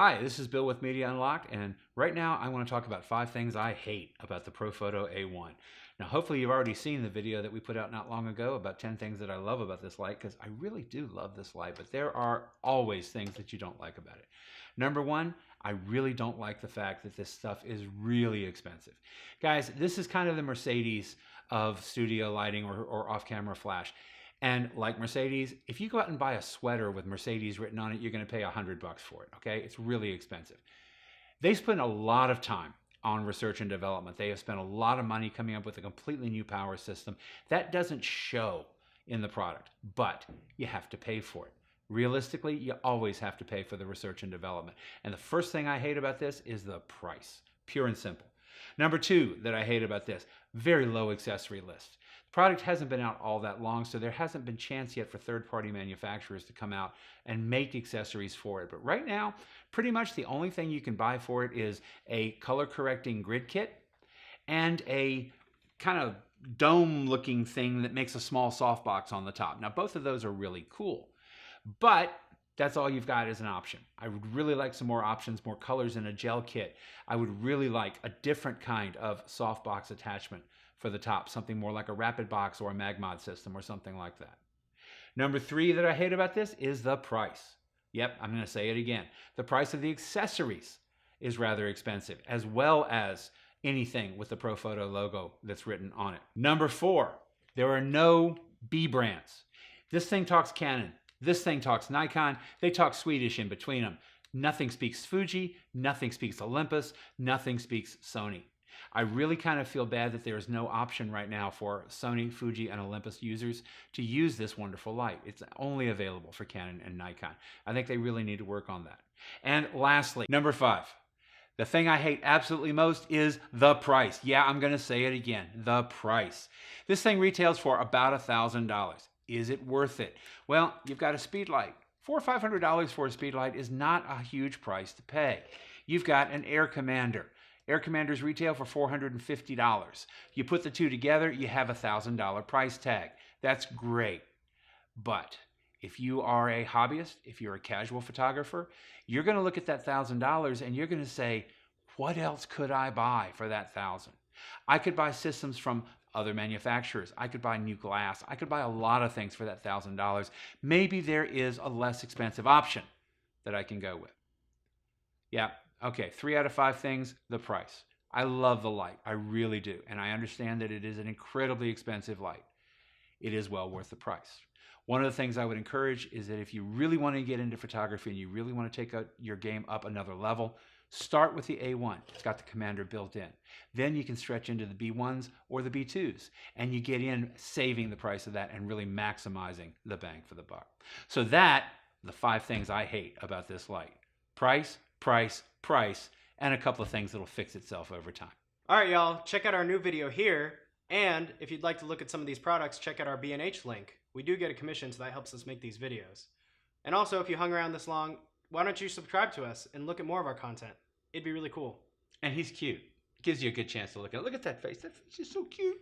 Hi, this is Bill with Media Unlocked, and right now I want to talk about 5 things I hate about the Profoto A1. Now, hopefully you've already seen the video that we put out not long ago about 10 things that I love about this light, because I really do love this light, but there are always things that you don't like about it. Number 1, I really don't like the fact that this stuff is really expensive. Guys, this is kind of the Mercedes of studio lighting or off-camera flash. And like Mercedes, if you go out and buy a sweater with Mercedes written on it, you're going to pay $100 for it, okay? It's really expensive. They spend a lot of time on research and development. They have spent a lot of money coming up with a completely new power system. That doesn't show in the product, but you have to pay for it. Realistically, you always have to pay for the research and development. And the first thing I hate about this is the price, pure and simple. Number 2 that I hate about this, very low accessory list. The product hasn't been out all that long, so there hasn't been chance yet for third-party manufacturers to come out and make accessories for it. But right now, pretty much the only thing you can buy for it is a color-correcting grid kit and a kind of dome-looking thing that makes a small softbox on the top. Now, both of those are really cool, but that's all you've got as an option. I would really like some more options, more colors in a gel kit. I would really like a different kind of softbox attachment for the top, something more like a rapid box or a magmod system or something like that. Number 3 that I hate about this is the price. Yep, I'm going to say it again. The price of the accessories is rather expensive, as well as anything with the Profoto logo that's written on it. Number 4, there are no B brands. This thing talks Canon. This thing talks Nikon. They talk Swedish in between them. Nothing speaks Fuji. Nothing speaks Olympus. Nothing speaks Sony. I really kind of feel bad that there is no option right now for Sony, Fuji, and Olympus users to use this wonderful light. It's only available for Canon and Nikon. I think they really need to work on that. And lastly, number 5. The thing I hate absolutely most is the price. Yeah, I'm going to say it again, the price. This thing retails for about $1,000. Is it worth it? Well, you've got a speed light. $400 or $500 for a speed light is not a huge price to pay. You've got an Air Commander. Air Commanders retail for $450. You put the two together, you have a $1,000 price tag. That's great. But if you are a hobbyist, if you're a casual photographer, you're going to look at that $1,000 and you're going to say, what else could I buy for that $1,000? I could buy systems from other manufacturers. I could buy new glass. I could buy a lot of things for that $1,000. Maybe there is a less expensive option that I can go with. Yeah. Okay, 3 out of 5 things, the price. I love the light, I really do. And I understand that it is an incredibly expensive light. It is well worth the price. One of the things I would encourage is that if you really want to get into photography and you really want to take your game up another level, start with the A1. It's got the Commander built in. Then you can stretch into the B1s or the B2s, and you get in saving the price of that and really maximizing the bang for the buck. So the 5 things I hate about this light. Price, price, price, and a couple of things that'll fix itself over time. All right, y'all, check out our new video here. And if you'd like to look at some of these products, check out our B&H link. We do get a commission, so that helps us make these videos. And also, if you hung around this long, why don't you subscribe to us and look at more of our content? It'd be really cool. And he's cute. Gives you a good chance to look at it. Look at that face. That face is so cute.